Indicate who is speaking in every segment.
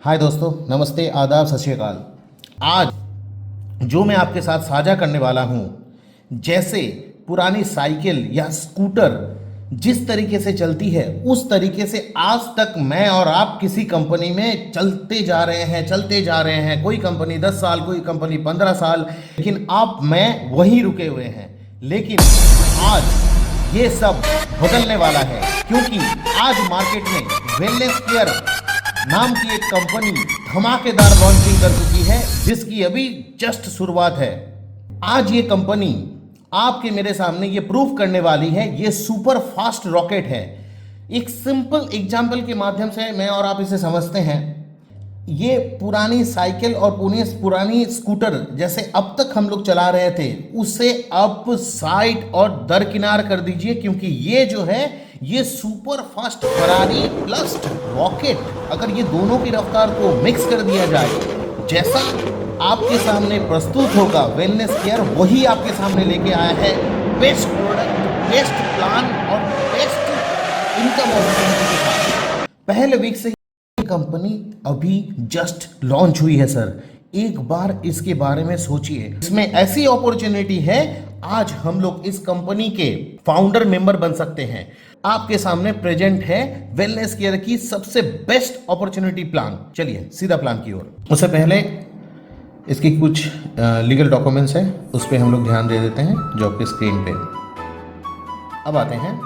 Speaker 1: हाय दोस्तों, नमस्ते, आदाब, सत श्री अकाल। आज जो मैं आपके साथ साझा करने वाला हूँ, जैसे पुरानी साइकिल या स्कूटर जिस तरीके से चलती है उस तरीके से आज तक मैं और आप किसी कंपनी में चलते जा रहे हैं। कोई कंपनी 10 साल, कोई कंपनी 15 साल, लेकिन आप मैं वहीं रुके हुए हैं। लेकिन आज ये सब बदलने वाला है, क्योंकि आज मार्केट में वेलनेस केयर नाम की एक कंपनी धमाकेदार लॉन्चिंग कर चुकी है, जिसकी अभी जस्ट शुरुआत है। आज ये कंपनी आपके मेरे सामने ये प्रूफ करने वाली है, ये सुपर फास्ट रॉकेट है। एक सिंपल एग्जाम्पल के माध्यम से मैं और आप इसे समझते हैं। ये पुरानी साइकिल और पुरानी स्कूटर जैसे अब तक हम लोग चला रहे थे, उसे अप साइड और दरकिनार कर दीजिए, क्योंकि ये जो है ये super fast Ferrari plus rocket, अगर ये दोनों की रफ्तार को मिक्स कर दिया जाए, जैसा आपके सामने प्रस्तुत होगा वेलनेस केयर वही आपके सामने लेके आया है। बेस्ट प्रोडक्ट, बेस्ट प्लान और बेस्ट इनकम अपॉर्चुनिटी के साथ। पहले वीक से कंपनी अभी जस्ट लॉन्च हुई है सर। एक बार इसके बारे में सोचिए, इसमें ऐसी अपॉर्चुनिटी है, आज हम लोग इस कंपनी के फाउंडर मेंबर बन सकते हैं। आपके सामने प्रेजेंट है वेलनेस केयर की सबसे बेस्ट अपॉर्चुनिटी प्लान। चलिए सीधा प्लान की ओर। उससे पहले इसकी कुछ लीगल डॉक्यूमेंट्स हैं, उस पर हम लोग ध्यान दे देते हैं जो आपके स्क्रीन पे। अब आते हैं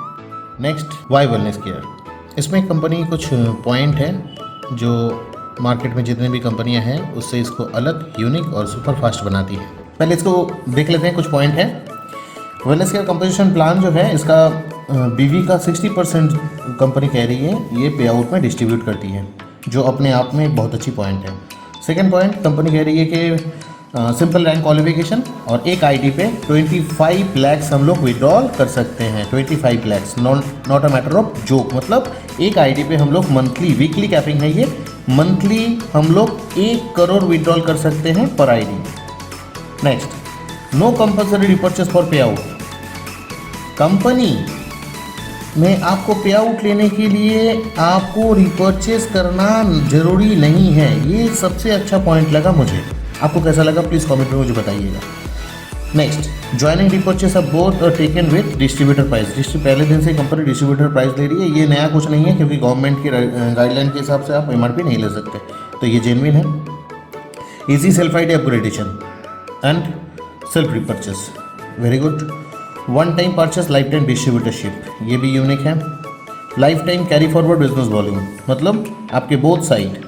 Speaker 1: नेक्स्ट, वाई वेलनेस केयर। इसमें कंपनी की कुछ पॉइंट है जो मार्केट में जितने भी कंपनियां हैं उससे इसको अलग, यूनिक और सुपर फास्ट बनाती है। पहले इसको देख लेते हैं, कुछ पॉइंट है। वेलनेस केयर कंपोजिशन प्लान जो है, इसका बीवी का 60% कंपनी कह रही है ये पे आउट में डिस्ट्रीब्यूट करती है, जो अपने आप में एक बहुत अच्छी पॉइंट है। सेकेंड पॉइंट, कंपनी कह रही है कि सिंपल रैंक क्वालिफिकेशन और एक आईडी पे 25 लैक्स हम लोग विड्रॉल कर सकते हैं। 25 lakhs, not a matter of joke. मतलब एक आईडी पे हम लोग मंथली, वीकली कैपिंग है ये, मंथली हम लोग 1 करोड़ विड्रॉल कर सकते हैं पर ID. Next, no compulsory repurchase for pay out. Company में आपको पे आउट लेने के लिए आपको रिपर्चेस करना जरूरी नहीं है। ये सबसे अच्छा पॉइंट लगा मुझे। आपको कैसा लगा प्लीज़ कमेंट में मुझे बताइएगा। Next, joining repurchase of both taken with distributor price. पहले दिन से कंपनी डिस्ट्रीब्यूटर प्राइस ले रही है, ये नया कुछ नहीं है, क्योंकि गवर्नमेंट की गाइडलाइन के हिसाब से आप एमआरपी नहीं ले सकते, तो ये जेन्युइन है। Easy self ID upgradation and self repurchase, very good. One time purchase, life time distributorship, ये भी यूनिक है। Life time carry forward business volume, मतलब आपके बोथ साइड,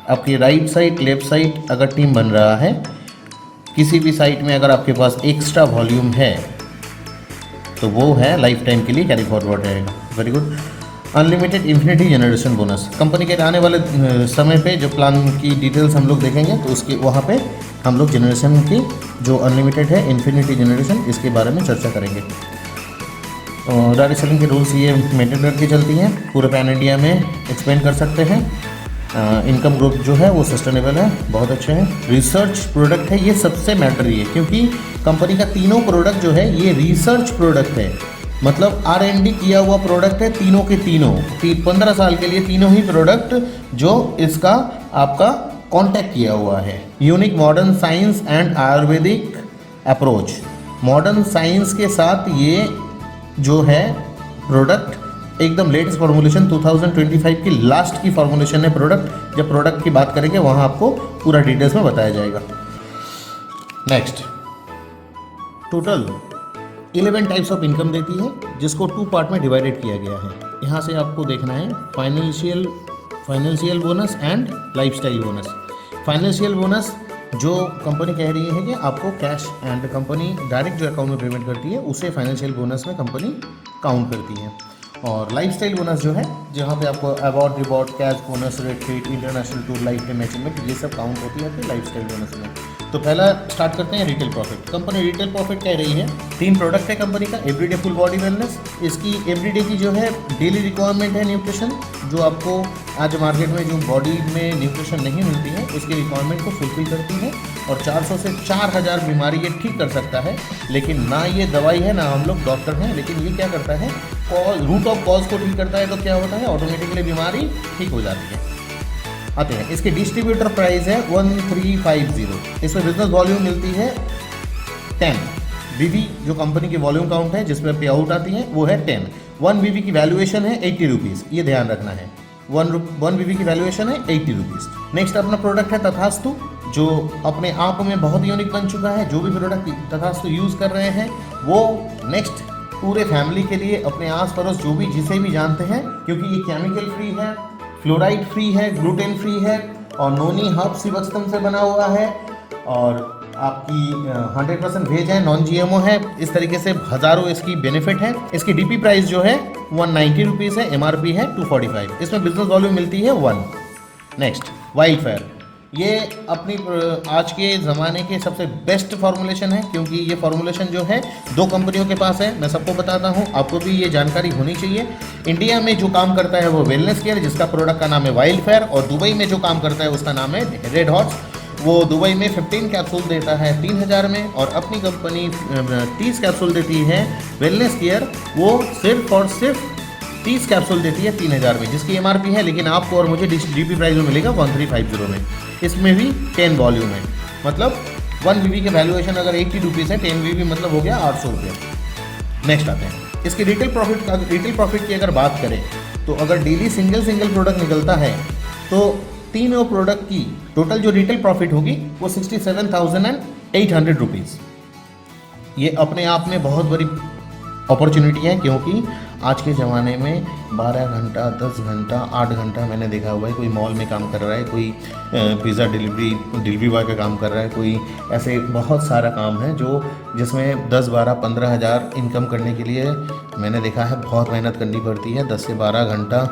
Speaker 1: आपकी राइट साइड लेफ्ट साइड अगर टीम बन रहा है, किसी भी साइड में अगर आपके पास एक्स्ट्रा वॉल्यूम है तो वो है लाइफ टाइम के लिए कैरी फॉरवर्ड रहेगा। Very good. Unlimited infinity generation bonus, company के आने वाले समय पे जो प्लान की डिटेल्स हम लोग देखेंगे तो उसके वहाँ पे हम लोग जनरेशन की जो अनलिमिटेड है, इन्फिनिटी जनरेशन, इसके बारे में चर्चा करेंगे। डायरेक्ट सेलिंग के रूल्स ये मेंटेन करके चलती हैं, पूरे पैन इंडिया में एक्सपेंड कर सकते हैं। इनकम ग्रोथ जो है वो सस्टेनेबल है, बहुत अच्छे हैं। रिसर्च प्रोडक्ट है, ये सबसे मैटर है, क्योंकि कंपनी का तीनों प्रोडक्ट जो है ये रिसर्च प्रोडक्ट है, मतलब R&D किया हुआ प्रोडक्ट है। तीनों के तीनों 15 साल के लिए तीनों ही प्रोडक्ट जो इसका आपका कॉन्टैक्ट किया हुआ है। Unique modern science and Ayurvedic approach, modern science के साथ ये जो है प्रोडक्ट एकदम लेटेस्ट फॉर्मुलेशन, 2025 की लास्ट की फॉर्मुलेशन है प्रोडक्ट। जब प्रोडक्ट की बात करेंगे वहाँ आपको पूरा डिटेल्स में बताया जाएगा। Next, total 11 types of income देती है, जिसको 2 पार्ट में डिवाइडेड किया गया है। यहाँ से आपको देखना है financial bonus and lifestyle bonus. Financial bonus जो कंपनी कह रही है कि आपको कैश एंड कंपनी डायरेक्ट जो अकाउंट में पेमेंट करती है उसे फाइनेंशियल बोनस में कंपनी काउंट करती है। और लाइफस्टाइल बोनस जो है, जहाँ पे आपको award, reward, cash bonus, retreat, international tour, life time achievement, ये सब काउंट होती है फिर लाइफस्टाइल बोनस में। तो पहला स्टार्ट करते हैं retail profit. Company retail profit कह रही है 3 प्रोडक्ट है कंपनी का। एवरीडे फुल बॉडी वेलनेस, इसकी एवरीडे की जो है डेली रिक्वायरमेंट है न्यूट्रिशन, जो आपको आज मार्केट में जो बॉडी में न्यूट्रिशन नहीं मिलती है उसकी रिक्वायरमेंट को फुलफिल करती है। और 400 से 4000 बीमारी ये ठीक कर सकता है, लेकिन ना ये दवाई है ना हम लोग डॉक्टर हैं, लेकिन ये क्या करता है, रूट ऑफ कॉज को ठीक करता है। तो क्या होता है, ऑटोमेटिकली बीमारी ठीक हो जाती है। आते हैं। इसकी डिस्ट्रीब्यूटर प्राइस है 1350। इसमें बिजनेस वॉल्यूम मिलती है 10। बीवी जो कंपनी की वॉल्यूम काउंट है जिसमें पे आउट आती है वो है 10। 1 बीवी की वैल्यूएशन है 80 रुपीज़, ये ध्यान रखना है। 1 बीवी की वैल्यूएशन है 80 रुपीज़। नेक्स्ट अपना प्रोडक्ट है तथास्तु, जो अपने आप में बहुत यूनिक बन चुका है। जो भी प्रोडक्ट तथास्तु यूज़ कर रहे हैं वो नेक्स्ट पूरे फैमिली के लिए, अपने आस पड़ोस जो भी जिसे भी जानते हैं, क्योंकि ये केमिकल फ्री है, फ्लोराइड फ्री है, ग्लूटेन फ्री है और नोनी हर्ब सीवत्सम से बना हुआ है और आपकी 100% वेज है, नॉन जीएमओ है। इस तरीके से हज़ारों इसकी बेनिफिट है। इसकी डीपी प्राइस जो है 190 रुपीज़ है, एमआरपी है 245। इसमें बिजनेस वॉल्यूम मिलती है 1। नेक्स्ट वाइल्ड फायर, ये अपनी आज के ज़माने के सबसे बेस्ट फार्मूलेशन है, क्योंकि ये फार्मूलेशन जो है 2 कंपनियों के पास है। मैं सबको बताता हूँ, आपको भी ये जानकारी होनी चाहिए। इंडिया में जो काम करता है वो वेलनेस केयर, जिसका प्रोडक्ट का नाम है वाइल्ड फायर, और दुबई में जो काम करता है उसका नाम है रेड हॉर्स। वो दुबई में 15 कैप्सूल देता है 3000 में, और अपनी कंपनी 30 कैप्सूल देती है वेलनेस केयर, वो सिर्फ और सिर्फ 30 कैप्सूल देती है 3000 में, जिसकी एमआरपी है। लेकिन आपको और मुझे डीपी प्राइस में मिलेगा 1350 में। इसमें भी 10 वॉल्यूम है, मतलब 1 बीवी की वैल्यूएशन अगर 80 रुपीज़ है, 10 बीवी मतलब हो गया 800 रुपये। नेक्स्ट आते हैं इसके रिटेल प्रॉफिट की अगर बात करें तो अगर डेली सिंगल प्रोडक्ट निकलता है तो तीनों प्रोडक्ट की टोटल जो रिटेल प्रॉफिट होगी वो 67,800 रुपीज़। ये अपने आप में बहुत बड़ी अपॉर्चुनिटी है, क्योंकि आज के ज़माने में 12 घंटा, 10 घंटा, 8 घंटा मैंने देखा हुआ है। कोई मॉल में काम कर रहा है, कोई पिज़्ज़ा डिलीवरी बॉय का काम कर रहा है, कोई ऐसे बहुत सारा काम है जो जिसमें 10, 12, 15 हज़ार इनकम करने के लिए मैंने देखा है बहुत मेहनत करनी पड़ती है। 10 से 12 घंटा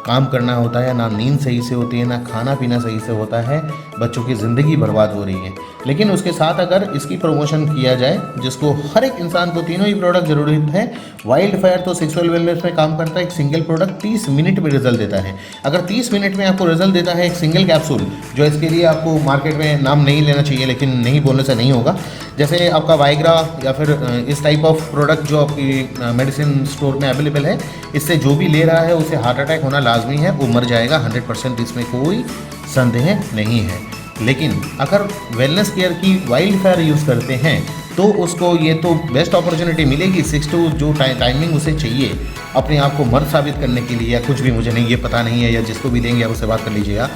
Speaker 1: काम करना होता है, ना नींद सही से होती है, ना खाना पीना सही से होता है, बच्चों की ज़िंदगी बर्बाद हो रही है। लेकिन उसके साथ अगर इसकी प्रमोशन किया जाए, जिसको हर एक इंसान को तीनों ही प्रोडक्ट ज़रूरी है। वाइल्ड फायर तो सेक्सुअल वेलनेस में काम करता है, एक सिंगल प्रोडक्ट 30 मिनट में रिजल्ट देता है। अगर 30 मिनट में आपको रिजल्ट देता है एक सिंगल कैप्सूल, जो इसके लिए आपको मार्केट में नाम नहीं लेना चाहिए, लेकिन नहीं बोलने से नहीं होगा, जैसे आपका वाइग्रा या फिर इस टाइप ऑफ प्रोडक्ट जो आपकी मेडिसिन स्टोर में अवेलेबल है, इससे जो भी ले रहा है उसे हार्ट अटैक होना लाजमी है, वो मर जाएगा 100%, इसमें कोई संदेह नहीं है। लेकिन अगर वेलनेस केयर की वाइल्ड फायर यूज़ करते हैं तो उसको ये तो बेस्ट अपॉर्चुनिटी मिलेगी। 6 to जो टाइमिंग उसे चाहिए अपने आप को मर्द साबित करने के लिए या कुछ भी, मुझे नहीं ये पता नहीं है, या जिसको भी देंगे आप उससे बात कर लीजिएगा,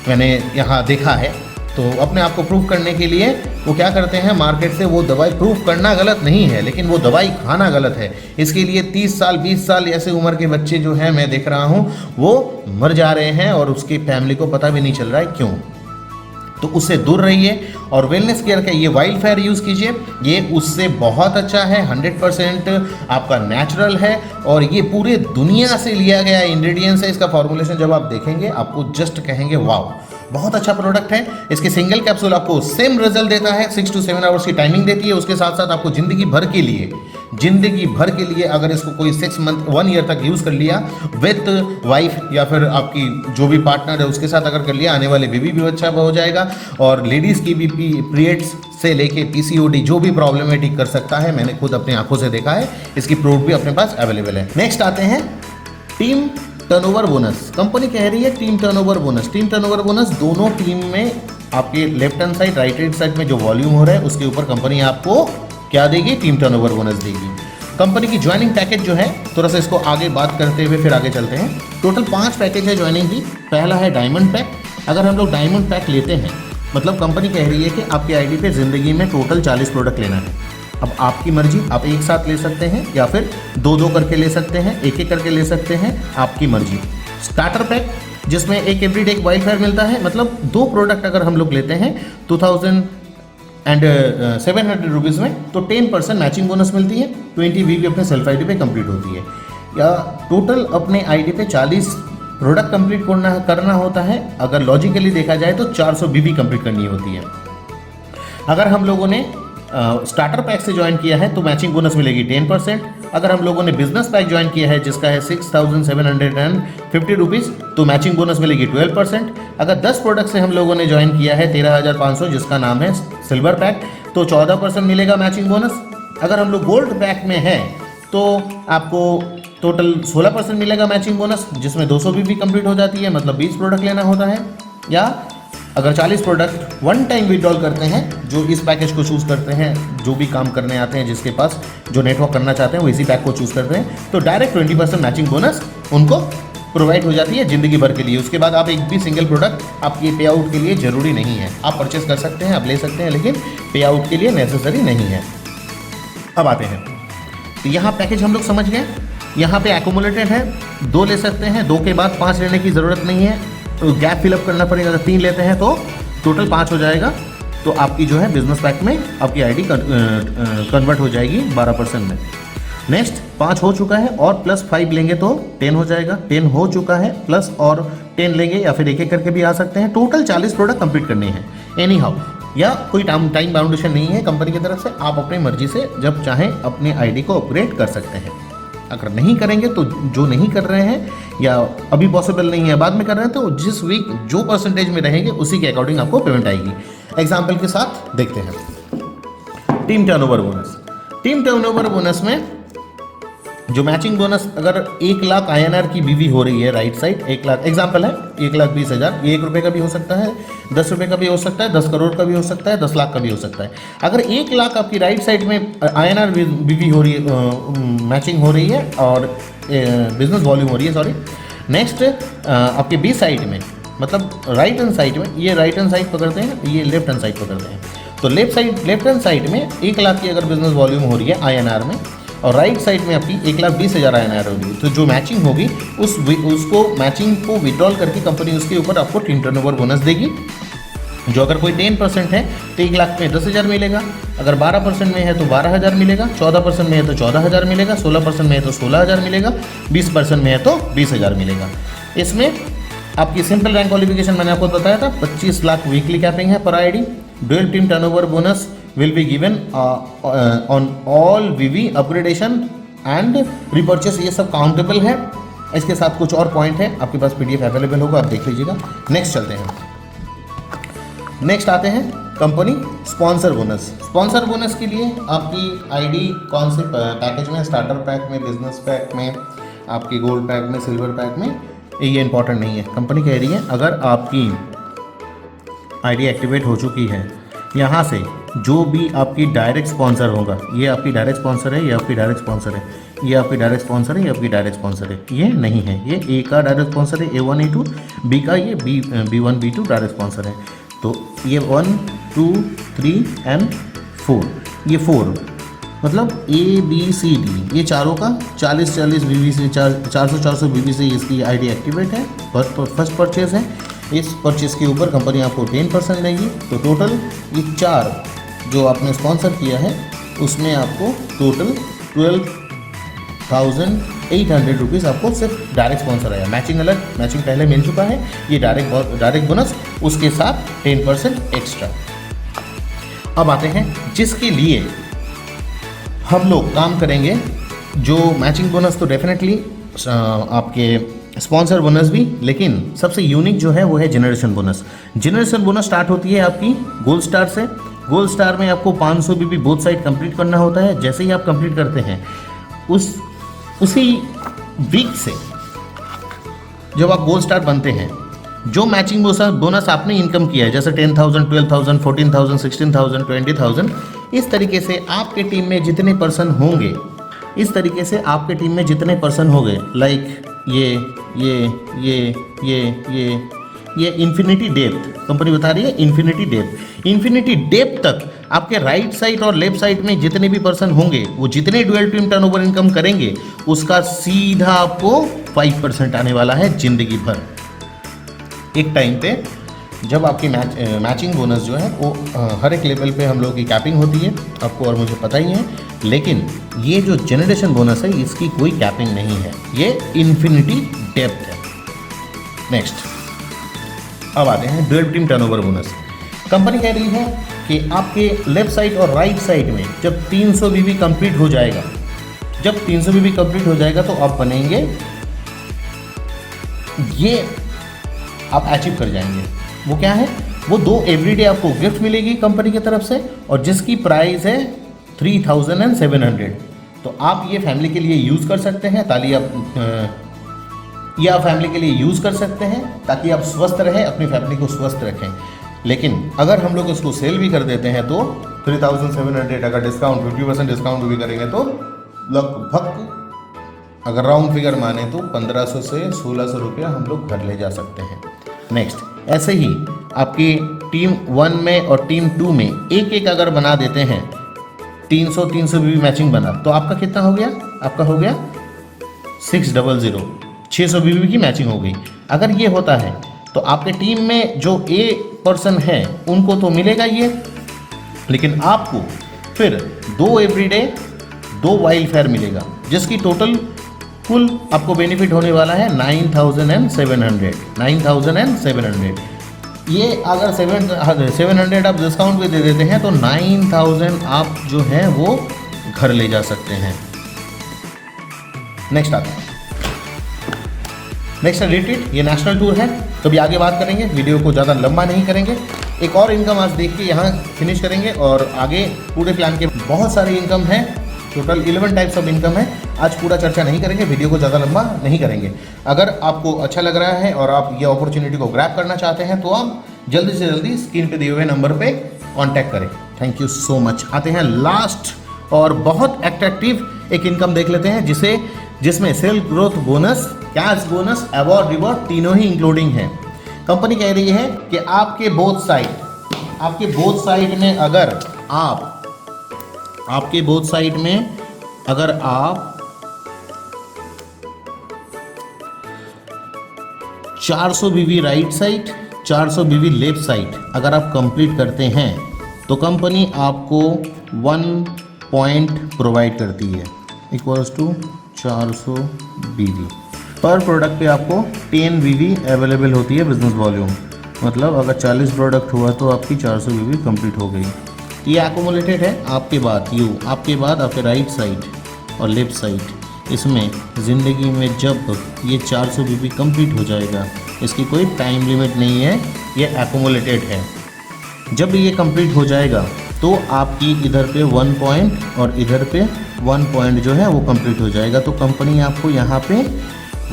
Speaker 1: मैंने यहाँ देखा है। तो अपने आप को प्रूव करने के लिए वो क्या करते हैं, मार्केट से वो दवाई, प्रूव करना गलत नहीं है लेकिन वो दवाई खाना गलत है। इसके लिए 30 साल 20 साल ऐसे उम्र के बच्चे जो हैं मैं देख रहा हूँ वो मर जा रहे हैं और उसकी फैमिली को पता भी नहीं चल रहा है क्यों। तो उससे दूर रहिए और वेलनेस केयर का ये वाइल्ड फायर यूज़ कीजिए, ये उससे बहुत अच्छा है। 100% आपका नेचुरल है और ये पूरे दुनिया से लिया गया इंग्रेडिएंट्स है। इसका फॉर्मूलेशन जब आप देखेंगे आपको जस्ट कहेंगे वाओ, बहुत अच्छा प्रोडक्ट है। इसके सिंगल कैप्सूल आपको सेम रिजल्ट देता है, 6 to 7 आवर्स की टाइमिंग देती है। उसके साथ साथ आपको ज़िंदगी भर के लिए अगर इसको कोई 6 मंथ 1 ईयर तक यूज़ कर लिया विथ वाइफ या फिर आपकी जो भी पार्टनर है उसके साथ अगर कर लिया, आने वाले बेबी भी अच्छा हो जाएगा और लेडीज़ की भी पीरियड्स से लेके पीसीओडी जो भी प्रॉब्लम है ठीक कर सकता है। मैंने खुद अपनी आंखों से देखा है, इसकी प्रोडक्ट भी अपने पास अवेलेबल है। नेक्स्ट आते हैं टीम टर्नओवर बोनस। कंपनी कह रही है team turnover bonus. Team turnover bonus दोनों टीम में आपके left hand side right hand side में जो वॉल्यूम हो रहा है उसके ऊपर कंपनी आपको क्या देगी, टीम टर्नओवर बोनस देगी। कंपनी की ज्वाइनिंग पैकेज जो है, थोड़ा सा इसको आगे बात करते हुए फिर आगे चलते हैं। टोटल 5 पैकेज है ज्वाइनिंग की। पहला है डायमंड पैक। अगर हम लोग डायमंड पैक लेते हैं मतलब कंपनी कह रही है कि आपकी आईडी पे ज़िंदगी में टोटल 40 प्रोडक्ट लेना है। अब आपकी मर्जी, आप एक साथ ले सकते हैं या फिर 2-2 करके ले सकते हैं, एक करके ले सकते हैं, आपकी मर्जी। स्टार्टर पैक जिसमें एक एवरीडे एक वाइल्ड फायर मिलता है, मतलब 2 प्रोडक्ट अगर हम लोग लेते हैं 2700 रुपीज़ में तो 10% मैचिंग बोनस मिलती है। 20 वीक अपने सेल्फ आईडी पे कंप्लीट होती है। या टोटल अपने आईडी पे 40 प्रोडक्ट कंप्लीट करना होता है। अगर लॉजिकली देखा जाए तो 400 बीबी कंप्लीट करनी होती है। अगर हम लोगों ने स्टार्टर पैक से ज्वाइन किया है तो मैचिंग बोनस मिलेगी 10%। अगर हम लोगों ने बिजनेस पैक ज्वाइन किया है जिसका है 6750 रुपीज़ तो मैचिंग बोनस मिलेगी 12%। अगर 10 प्रोडक्ट से हम लोगों ने ज्वाइन किया है 13,500 जिसका नाम है सिल्वर पैक तो 14% मिलेगा मैचिंग बोनस। अगर हम लोग गोल्ड पैक में हैं तो आपको टोटल 16% मिलेगा मैचिंग बोनस, जिसमें 200 भी कंप्लीट हो जाती है, मतलब 20 प्रोडक्ट लेना होता है। या अगर 40 प्रोडक्ट वन टाइम विड्रॉल करते हैं, जो इस पैकेज को चूज़ करते हैं, जो भी काम करने आते हैं, जिसके पास जो नेटवर्क करना चाहते हैं वो इसी पैक को चूज़ करते हैं, तो डायरेक्ट 20% मैचिंग बोनस उनको प्रोवाइड हो जाती है ज़िंदगी भर के लिए। उसके बाद आप एक भी सिंगल प्रोडक्ट आपके पे आउट के लिए ज़रूरी नहीं है। आप परचेस कर सकते हैं, आप ले सकते हैं, लेकिन पे आउट के लिए नेसेसरी नहीं है। अब आते हैं, तो यहाँ पैकेज हम लोग समझ गए। यहाँ पे एक्यूमुलेटेड है, 2 ले सकते हैं, 2 के बाद 5 लेने की ज़रूरत नहीं है, तो गैप फिलअप करना पड़ेगा। अगर 3 लेते हैं तो टोटल 5 हो जाएगा, तो आपकी जो है बिजनेस पैक में आपकी आईडी कन्वर्ट हो जाएगी 12% में। नेक्स्ट 5 हो चुका है और प्लस 5 लेंगे तो 10 हो जाएगा। 10 हो चुका है, प्लस और 10 लेंगे या फिर एक एक करके भी आ सकते हैं। टोटल 40 प्रोडक्ट कंप्लीट करने हैं एनी हाउ, या कोई टाइम बाउंडेशन नहीं है कंपनी की तरफ से। आप अपनी मर्जी से जब चाहें अपनी आईडी को अपग्रेड कर सकते हैं। अगर नहीं करेंगे तो जो नहीं कर रहे हैं या अभी पॉसिबल नहीं है बाद में कर रहे हैं, तो जिस वीक जो परसेंटेज में रहेंगे उसी के अकॉर्डिंग आपको पेमेंट आएगी। एग्जाम्पल के साथ देखते हैं team turnover bonus. Team turnover bonus में जो मैचिंग बोनस अगर 1 लाख INR की बीवी हो रही है, राइट साइड 1 लाख एग्जाम्पल है, 1,20,000, ये 1 रुपये का भी हो सकता है, 10 रुपये का भी हो सकता है, 10 करोड़ का भी हो सकता है, 10 लाख का भी हो सकता है। अगर 1 लाख आपकी राइट साइड में INR बीवी हो रही है, मैचिंग हो रही है और बिजनेस वॉल्यूम हो रही है, सॉरी। नेक्स्ट आपके बी साइड में, मतलब राइट हैंड साइड में, ये राइट हैंड साइड पकड़ते हैं, ये लेफ्ट हैंड साइड पकड़ते हैं, तो लेफ्ट हैंड साइड में 1 लाख की अगर बिजनेस वॉल्यूम हो रही है INR में, और राइट साइड में आपकी 1,20,000 INR होगी, तो जो मैचिंग होगी उसको मैचिंग को विड्रॉल करके कंपनी उसके ऊपर आपको टीम टर्नओवर बोनस देगी। जो अगर कोई 10% है तो 1 लाख में 10,000 मिलेगा, अगर 12% में है तो 12,000 मिलेगा, 14% में है तो 14,000 मिलेगा, 16% में है तो 16,000 मिलेगा, 20% में है तो 20,000 मिलेगा। इसमें आपकी सिंपल रैंक क्वालिफिकेशन मैंने आपको बताया था, 25 लाख वीकली कैपिंग है पर ID. Dual team turnover bonus will be given on all VV upgradation and repurchase, ये सब काउंटेबल है। इसके साथ कुछ और पॉइंट है, आपके पास PDF अवेलेबल होगा, आप देख लीजिएगा। नेक्स्ट चलते हैं, नेक्स्ट आते हैं company sponsor bonus. Sponsor bonus के लिए आपकी आईडी कौन से पैकेज में, स्टार्टर पैक में, बिजनेस पैक में, आपकी गोल्ड पैक में, सिल्वर पैक में, ये इंपॉर्टेंट नहीं है। कंपनी कह रही है अगर आपकी आईडी एक्टिवेट हो चुकी है, यहाँ से जो भी आपकी डायरेक्ट स्पॉन्सर होगा, ये आपकी डायरेक्ट स्पॉन्सर है, ये आपकी डायरेक्ट स्पॉन्सर है, ये आपकी डायरेक्ट स्पॉन्सर है, ये आपकी डायरेक्ट स्पॉन्सर है, ये नहीं है, ये ए का डायरेक्ट स्पॉन्सर है A1 A2, बी का ये B1 B2 डायरेक्ट स्पॉन्सर है। तो ये 1 2 3 एंड 4, ये 4 मतलब A B C D, ये चारों का 40 BV से 400 BV से इसकी आईडी एक्टिवेट है, फर्स्ट परचेज है। इस परचेज के ऊपर कंपनी आपको 10% देगी, तो टोटल ये 4 जो आपने स्पॉन्सर किया है उसमें आपको टोटल 12,800 रुपीज़ आपको सिर्फ डायरेक्ट स्पॉन्सर आया। मैचिंग अलग, मैचिंग पहले मिल चुका है, ये डायरेक्ट बोनस उसके साथ 10% एक्स्ट्रा। अब आते हैं जिसके लिए हम लोग काम करेंगे, जो मैचिंग बोनस तो डेफिनेटली आपके स्पॉन्सर बोनस भी, लेकिन सबसे यूनिक जो है वो है generation bonus. Generation bonus start होती है आपकी गोल्ड स्टार से। गोल्ड स्टार में आपको 500 BB बोथ साइड कंप्लीट करना होता है। जैसे ही आप कंप्लीट करते हैं उसी वीक से जब आप गोल्ड स्टार बनते हैं, जो मैचिंग बोनस आपने इनकम किया है, जैसे 10,000, 12,000, 14,000, 16,000, 20,000, इस तरीके से आपके टीम में जितने पर्सन होंगे, इस तरीके से आपके टीम में जितने पर्सन होंगे, लाइक ये इन्फिनिटी डेप्थ कंपनी बता रही है, इन्फिनिटी डेप्थ तक आपके राइट साइड और लेफ्ट साइड में जितने भी पर्सन होंगे, वो जितने डुअल टीम टर्नओवर इनकम करेंगे उसका सीधा आपको 5% आने वाला है जिंदगी भर। एक टाइम पे जब आपकी मैचिंग बोनस जो है वो हर एक लेवल पे हम लोगों की कैपिंग होती है, आपको और मुझे पता ही है, लेकिन ये जो जनरेशन बोनस है इसकी कोई कैपिंग नहीं है, ये इन्फिनिटी डेप्थ है। नेक्स्ट अब आते हैं dual team turnover bonus. Company कह रही है कि आपके लेफ्ट साइड और राइट साइड में जब 300 BB कंप्लीट हो जाएगा, जब 300 BB कंप्लीट हो जाएगा तो आप बनेंगे, ये आप अचीव कर जाएंगे। वो क्या है, वो 2 एवरीडे आपको गिफ्ट मिलेगी कंपनी की तरफ से, और जिसकी प्राइस है 3,700। तो आप ये फैमिली के लिए यूज़ कर सकते हैं। ताली आप ये आप फैमिली के लिए यूज़ कर सकते हैं ताकि आप स्वस्थ रहें, अपनी फैमिली को स्वस्थ रखें। लेकिन अगर हम लोग इसको सेल भी कर देते हैं तो 3700 अगर डिस्काउंट 50% डिस्काउंट भी करेंगे तो लगभग अगर राउंड फिगर माने तो 1500 से 1600 रुपया हम लोग घर ले जा सकते हैं। नेक्स्ट, ऐसे ही आपकी टीम 1 में और टीम 2 में एक एक अगर बना देते हैं 300 बीबी मैचिंग बना तो आपका कितना हो गया? आपका हो गया 600 बीबी की मैचिंग हो गई। अगर ये होता है तो आपके टीम में जो ए पर्सन है उनको तो मिलेगा ये, लेकिन आपको फिर 2 एवरीडे 2 वाइल्ड फायर मिलेगा, जिसकी टोटल कुल आपको बेनिफिट होने वाला है 9,700। ये अगर 700 आप डिस्काउंट भी दे देते हैं तो 9,000 आप जो है वो घर ले जा सकते हैं। नेक्स्ट आता है, नेक्स्ट है रिट्रीट। ये नेशनल टूर है, कभी आगे बात करेंगे, वीडियो को ज़्यादा लंबा नहीं करेंगे। एक और इनकम आज देख के यहाँ फिनिश करेंगे और आगे पूरे प्लान के बहुत सारे इनकम हैं, टोटल 11 टाइप्स ऑफ इनकम है। आज पूरा चर्चा नहीं करेंगे, वीडियो को ज़्यादा लंबा नहीं करेंगे। अगर आपको अच्छा लग रहा है और आप ये अपॉर्चुनिटी को ग्रैब करना चाहते हैं तो आप जल्दी से जल्दी स्क्रीन पे दिए हुए नंबर पे कांटेक्ट करें। Thank you so much. आते हैं लास्ट और बहुत अट्रैक्टिव एक इनकम देख लेते हैं जिसमें sale growth bonus, cash bonus, award, reward तीनों ही इंक्लूडिंग है। कंपनी कह रही है कि आपके बोथ साइड में अगर आप 400 बीवी राइट साइड, 400 बीवी लेफ्ट साइड अगर आप कंप्लीट करते हैं तो कंपनी आपको 1 पॉइंट प्रोवाइड करती है इक्वल्स टू 400 बीवी। पर प्रोडक्ट पे आपको 10 बीवी अवेलेबल होती है बिजनेस वॉल्यूम, मतलब अगर 40 प्रोडक्ट हुआ तो आपकी 400 बीवी कंप्लीट हो गई। ये एक्यूमुलेटेड है आपके बाद आपके राइट साइड और लेफ्ट साइड। इसमें ज़िंदगी में जब ये 400 बीबी कंप्लीट हो जाएगा, इसकी कोई टाइम लिमिट नहीं है, ये एक्यूमुलेटेड है। जब ये कंप्लीट हो जाएगा तो आपकी इधर पे 1 पॉइंट और इधर पे 1 पॉइंट जो है वो कंप्लीट हो जाएगा। तो कंपनी आपको यहाँ पे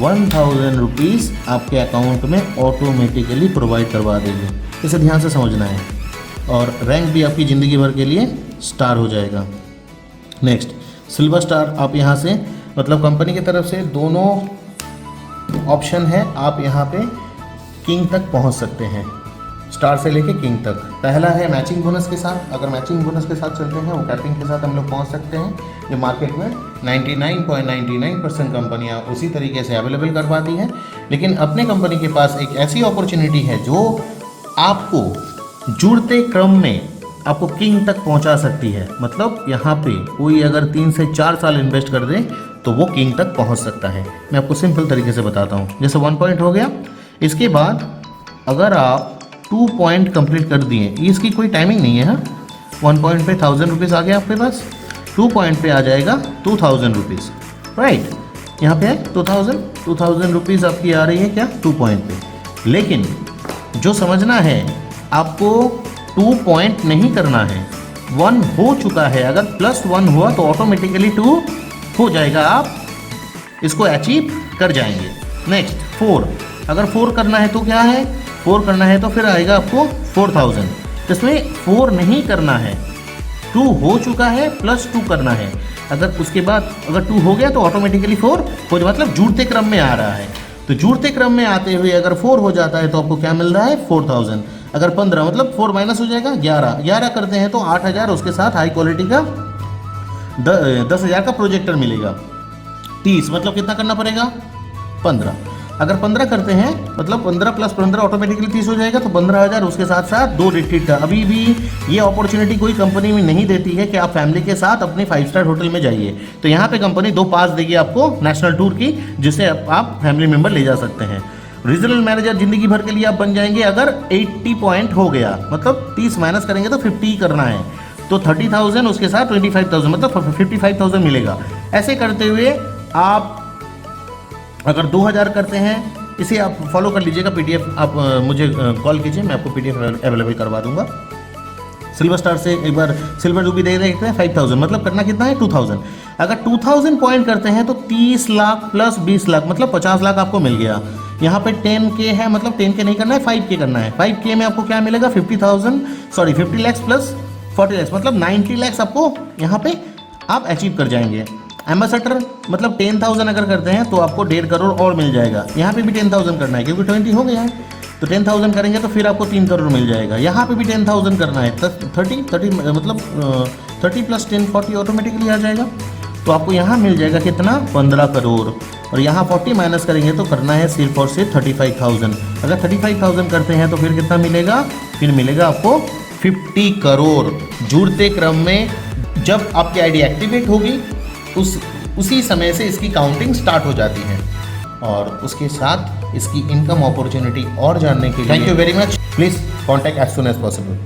Speaker 1: 1000 रुपीज़ आपके अकाउंट में ऑटोमेटिकली प्रोवाइड करवा देगी। इसे ध्यान से समझना है। और रैंक भी आपकी ज़िंदगी भर के लिए स्टार हो जाएगा। नेक्स्ट, सिल्वर स्टार आप यहाँ से मतलब कंपनी की तरफ से दोनों ऑप्शन है, आप यहाँ पे किंग तक पहुँच सकते हैं, स्टार से लेके किंग तक। पहला है मैचिंग बोनस के साथ, अगर मैचिंग बोनस के साथ चलते हैं वो कैपिंग के साथ हम लोग पहुँच सकते हैं, जो मार्केट में 99.99% कंपनियाँ उसी तरीके से अवेलेबल कर पाती हैं। लेकिन अपने कंपनी के पास एक ऐसी अपॉर्चुनिटी है जो आपको जुड़ते क्रम में आपको किंग तक पहुंचा सकती है। मतलब यहाँ पे कोई अगर 3 से 4 साल इन्वेस्ट कर दे तो वो किंग तक पहुंच सकता है। मैं आपको सिंपल तरीके से बताता हूँ। जैसे 1 पॉइंट हो गया, इसके बाद अगर आप 2 पॉइंट कंप्लीट कर दिए, इसकी कोई टाइमिंग नहीं है। हाँ, 1 पॉइंट पे 1000 रुपीज़ आ गया आपके पास, 2 पॉइंट पे आ जाएगा 2000 रुपीज़, राइट। यहाँ पे है 2000 रुपीज़ आपकी आ रही है क्या 2 पॉइंट पे। लेकिन जो समझना है, आपको 2 पॉइंट नहीं करना है, 1 हो चुका है। अगर +1 हुआ तो ऑटोमेटिकली 2 हो जाएगा, आप इसको अचीव कर जाएंगे। नेक्स्ट 4, अगर 4 करना है तो क्या है, 4 करना है तो फिर आएगा आपको 4000। इसमें 4 नहीं करना है, 2 हो चुका है +2 करना है। अगर उसके बाद अगर 2 हो गया तो ऑटोमेटिकली 4 हो जाए, मतलब जुड़ते क्रम में आ रहा है। तो जुड़ते क्रम में आते हुए अगर 4 हो जाता है तो आपको क्या मिल रहा है 4000। अगर 15 मतलब 4 माइनस हो जाएगा 11 करते हैं तो 8000, उसके साथ हाई क्वालिटी का 10,000 का प्रोजेक्टर मिलेगा। 30 मतलब कितना करना पड़ेगा 15। अगर 15 करते हैं मतलब 15 + 15 ऑटोमेटिकली 30 हो जाएगा, तो 15,000, उसके साथ साथ 2 रिट्रीट का। अभी भी ये अपॉर्चुनिटी कोई कंपनी में नहीं देती है कि आप फैमिली के साथ अपने 5 स्टार होटल में जाइए। तो यहाँ पे कंपनी 2 पास देगी आपको नेशनल टूर की, जिससे आप फैमिली मेम्बर ले जा सकते हैं। रीजनल मैनेजर जिंदगी भर के लिए आप बन जाएंगे अगर 80 पॉइंट हो गया, मतलब 30 माइनस करेंगे तो 50 करना है, तो 30,000 उसके साथ 25,000 मतलब 55,000 मिलेगा। ऐसे करते हुए आप अगर 2000 करते हैं, इसे आप फॉलो कर लीजिएगा। PDF आप मुझे कॉल कीजिए, मैं आपको PDF अवेलेबल करवा दूंगा। सिल्वर स्टार से एक बार सिल्वर रूबी दे देते हैं 5000, मतलब करना कितना है 2000। अगर 2000 पॉइंट करते हैं तो 30 लाख प्लस 20 लाख मतलब 50 लाख आपको मिल गया। यहाँ पे 10K है, मतलब 10K नहीं करना है, 5K करना है। 5K में आपको क्या मिलेगा 50 lakhs प्लस 40 lakhs मतलब 90 lakhs आपको यहाँ पे आप अचीव कर जाएंगे। एम्बेसडर मतलब 10,000 अगर करते हैं तो आपको 1.5 करोड़ और मिल जाएगा। यहाँ पे भी 10,000 करना है क्योंकि 20 हो गया है, तो 10,000 करेंगे तो फिर आपको 3 करोड़ मिल जाएगा। यहाँ पे भी 10,000 करना है, 30 मतलब 30 प्लस 10 40 ऑटोमेटिकली आ जाएगा। तो आपको यहाँ मिल जाएगा कितना 15 करोड़, और यहाँ 40 माइनस करेंगे तो करना है सिर्फ और सिर्फ 35,000। अगर 35,000 करते हैं तो फिर कितना मिलेगा, फिर मिलेगा आपको 50 करोड़। जुड़ते क्रम में जब आपकी आईडी एक्टिवेट होगी उसी समय से इसकी काउंटिंग स्टार्ट हो जाती है, और उसके साथ इसकी इनकम अपॉर्चुनिटी और जानने के लिए thank you very much. Please contact as soon as possible.